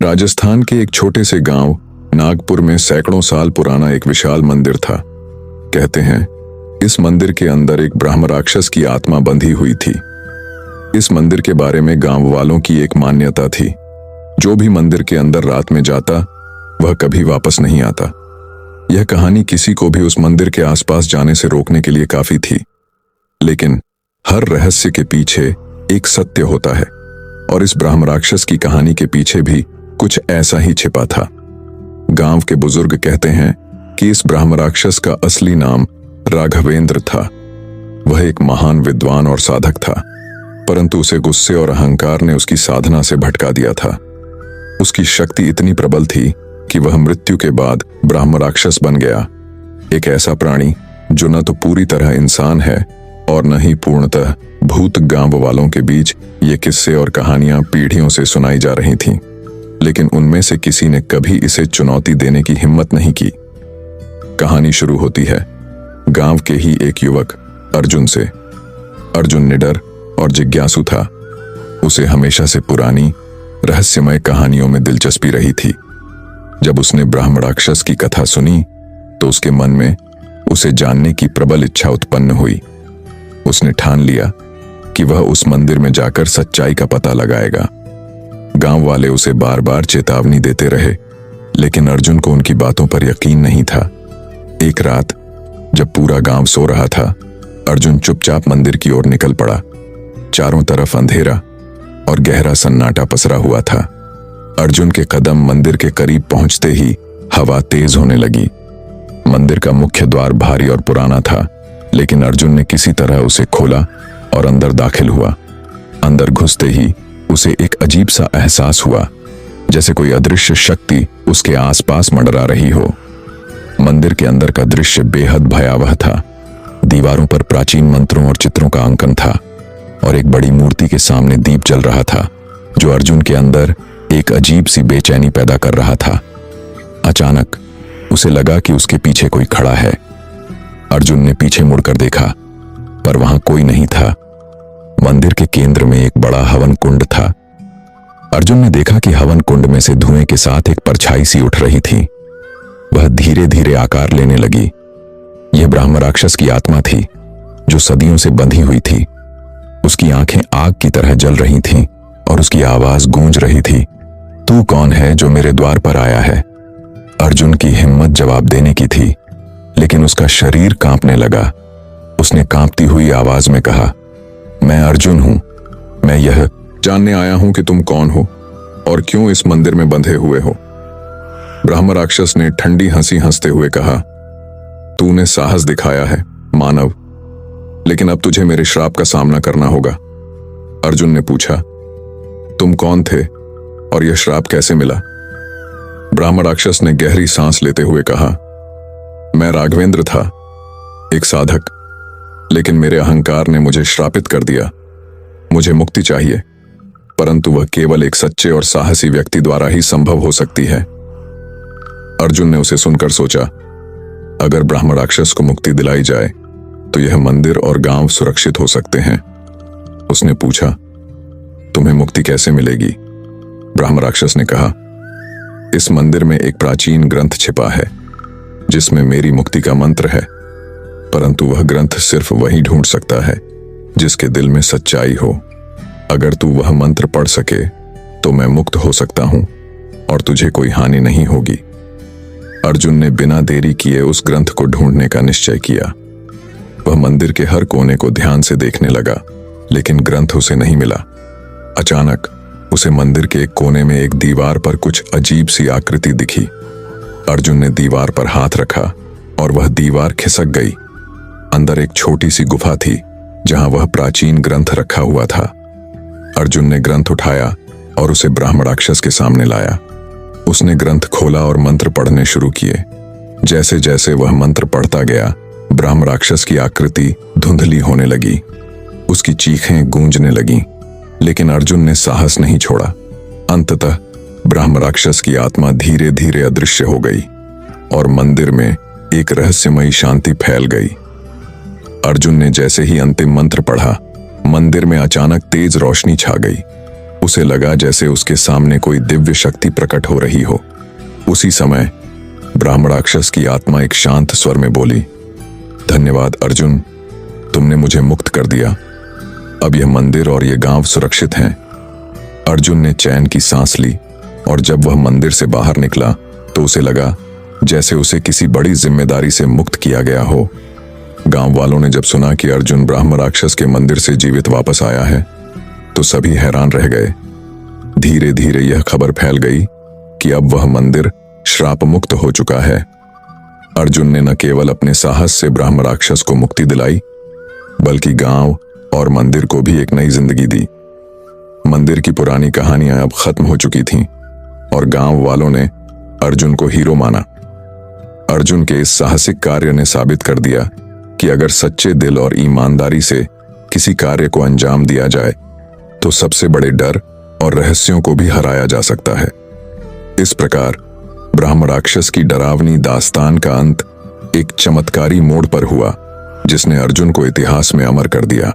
राजस्थान के एक छोटे से गांव नागपुर में सैकड़ों साल पुराना एक विशाल मंदिर था। कहते हैं इस मंदिर के अंदर एक ब्रह्म राक्षस की आत्मा बंधी हुई थी। इस मंदिर के बारे में गांव वालों की एक मान्यता थी, जो भी मंदिर के अंदर रात में जाता वह कभी वापस नहीं आता। यह कहानी किसी को भी उस मंदिर के आसपास जाने से रोकने के लिए काफी थी। लेकिन हर रहस्य के पीछे एक सत्य होता है, और इस ब्रह्म राक्षस की कहानी के पीछे भी कुछ ऐसा ही छिपा था। गांव के बुजुर्ग कहते हैं कि इस ब्रह्म राक्षस का असली नाम राघवेंद्र था। वह एक महान विद्वान और साधक था, परंतु उसे गुस्से और अहंकार ने उसकी साधना से भटका दिया था। उसकी शक्ति इतनी प्रबल थी कि वह मृत्यु के बाद ब्रह्म राक्षस बन गया, एक ऐसा प्राणी जो न तो पूरी तरह इंसान है और न ही पूर्णतः भूत। गांव वालों के बीच ये किस्से और कहानियां पीढ़ियों से सुनाई जा रही थीं, लेकिन उनमें से किसी ने कभी इसे चुनौती देने की हिम्मत नहीं की। कहानी शुरू होती है गांव के ही एक युवक अर्जुन से। अर्जुन निडर और जिज्ञासु था। उसे हमेशा से पुरानी रहस्यमय कहानियों में दिलचस्पी रही थी। जब उसने ब्रह्म राक्षस की कथा सुनी तो उसके मन में उसे जानने की प्रबल इच्छा उत्पन्न हुई। उसने ठान लिया कि वह उस मंदिर में जाकर सच्चाई का पता लगाएगा। गांव वाले उसे बार बार चेतावनी देते रहे, लेकिन अर्जुन को उनकी बातों पर यकीन नहीं था। एक रात जब पूरा गांव सो रहा था, अर्जुन चुपचाप मंदिर की ओर निकल पड़ा। चारों तरफ अंधेरा और गहरा सन्नाटा पसरा हुआ था। अर्जुन के कदम मंदिर के करीब पहुंचते ही हवा तेज होने लगी। मंदिर का मुख्य द्वार भारी और पुराना था, लेकिन अर्जुन ने किसी तरह उसे खोला और अंदर दाखिल हुआ। अंदर घुसते ही उसे एक अजीब सा एहसास हुआ, जैसे कोई अदृश्य शक्ति उसके आसपास मंडरा रही हो। मंदिर के अंदर का दृश्य बेहद भयावह था। दीवारों पर प्राचीन मंत्रों और चित्रों का अंकन था, और एक बड़ी मूर्ति के सामने दीप जल रहा था, जो अर्जुन के अंदर एक अजीब सी बेचैनी पैदा कर रहा था। अचानक उसे लगा कि उसके पीछे कोई खड़ा है। अर्जुन ने पीछे मुड़कर देखा, पर वहां कोई नहीं था। मंदिर के केंद्र में एक बड़ा हवन कुंड था। अर्जुन ने देखा कि हवन कुंड में से धुएं के साथ एक परछाई सी उठ रही थी। वह धीरे धीरे आकार लेने लगी। यह ब्रह्म राक्षस की आत्मा थी, जो सदियों से बंधी हुई थी। उसकी आंखें आग की तरह जल रही थीं और उसकी आवाज गूंज रही थी, तू कौन है जो मेरे द्वार पर आया है? अर्जुन की हिम्मत जवाब देने की थी, लेकिन उसका शरीर कांपने लगा। उसने कांपती हुई आवाज में कहा, मैं अर्जुन हूं। मैं यह जानने आया हूं कि तुम कौन हो और क्यों इस मंदिर में बंधे हुए हो। ब्रह्म राक्षस ने ठंडी हंसी हंसते हुए कहा, तूने साहस दिखाया है मानव, लेकिन अब तुझे मेरे श्राप का सामना करना होगा। अर्जुन ने पूछा, तुम कौन थे और यह श्राप कैसे मिला? ब्रह्म राक्षस ने गहरी सांस लेते हुए कहा, मैं राघवेंद्र था, एक साधक, लेकिन मेरे अहंकार ने मुझे श्रापित कर दिया। मुझे मुक्ति चाहिए, परंतु वह केवल एक सच्चे और साहसी व्यक्ति द्वारा ही संभव हो सकती है। अर्जुन ने उसे सुनकर सोचा, अगर ब्रह्म राक्षस को मुक्ति दिलाई जाए तो यह मंदिर और गांव सुरक्षित हो सकते हैं। उसने पूछा, तुम्हें मुक्ति कैसे मिलेगी? ब्रह्म राक्षस ने कहा, इस मंदिर में एक प्राचीन ग्रंथ छिपा है, जिसमें मेरी मुक्ति का मंत्र है, परंतु वह ग्रंथ सिर्फ वही ढूंढ सकता है जिसके दिल में सच्चाई हो। अगर तू वह मंत्र पढ़ सके तो मैं मुक्त हो सकता हूं और तुझे कोई हानि नहीं होगी। अर्जुन ने बिना देरी किए उस ग्रंथ को ढूंढने का निश्चय किया। वह मंदिर के हर कोने को ध्यान से देखने लगा, लेकिन ग्रंथ उसे नहीं मिला। अचानक उसे मंदिर के एक कोने में एक दीवार पर कुछ अजीब सी आकृति दिखी। अर्जुन ने दीवार पर हाथ रखा और वह दीवार खिसक गई। अंदर एक छोटी सी गुफा थी, जहां वह प्राचीन ग्रंथ रखा हुआ था। अर्जुन ने ग्रंथ उठाया और उसे ब्रह्म राक्षस के सामने लाया। उसने ग्रंथ खोला और मंत्र पढ़ने शुरू किए। जैसे जैसे वह मंत्र पढ़ता गया, ब्रह्म राक्षस की आकृति धुंधली होने लगी। उसकी चीखें गूंजने लगीं, लेकिन अर्जुन ने साहस नहीं छोड़ा। अंततः ब्रह्म राक्षस की आत्मा धीरे धीरे अदृश्य हो गई और मंदिर में एक रहस्यमयी शांति फैल गई। अर्जुन ने जैसे ही अंतिम मंत्र पढ़ा, मंदिर में अचानक तेज रोशनी छा गई। उसे लगा जैसे उसके सामने कोई दिव्य शक्ति प्रकट हो रही हो। उसी समय ब्रह्मराक्षस की आत्मा एक शांत स्वर में बोली, धन्यवाद अर्जुन, तुमने मुझे मुक्त कर दिया। अब यह मंदिर और यह गांव सुरक्षित हैं। अर्जुन ने चैन की सांस ली और जब वह मंदिर से बाहर निकला तो उसे लगा जैसे उसे किसी बड़ी जिम्मेदारी से मुक्त किया गया हो। गांव वालों ने जब सुना कि अर्जुन ब्रह्म राक्षस के मंदिर से जीवित वापस आया है तो सभी हैरान रह गए। धीरे धीरे यह खबर फैल गई कि अब वह मंदिर श्राप मुक्त हो चुका है। अर्जुन ने न केवल अपने साहस से ब्रह्म राक्षस को मुक्ति दिलाई बल्कि गांव और मंदिर को भी एक नई जिंदगी दी। मंदिर की पुरानी कहानियां अब खत्म हो चुकी थीं और गांव वालों ने अर्जुन को हीरो माना। अर्जुन के इस साहसिक कार्य ने साबित कर दिया कि अगर सच्चे दिल और ईमानदारी से किसी कार्य को अंजाम दिया जाए तो सबसे बड़े डर और रहस्यों को भी हराया जा सकता है। इस प्रकार ब्रह्म राक्षस की डरावनी दास्तान का अंत एक चमत्कारी मोड़ पर हुआ जिसने अर्जुन को इतिहास में अमर कर दिया।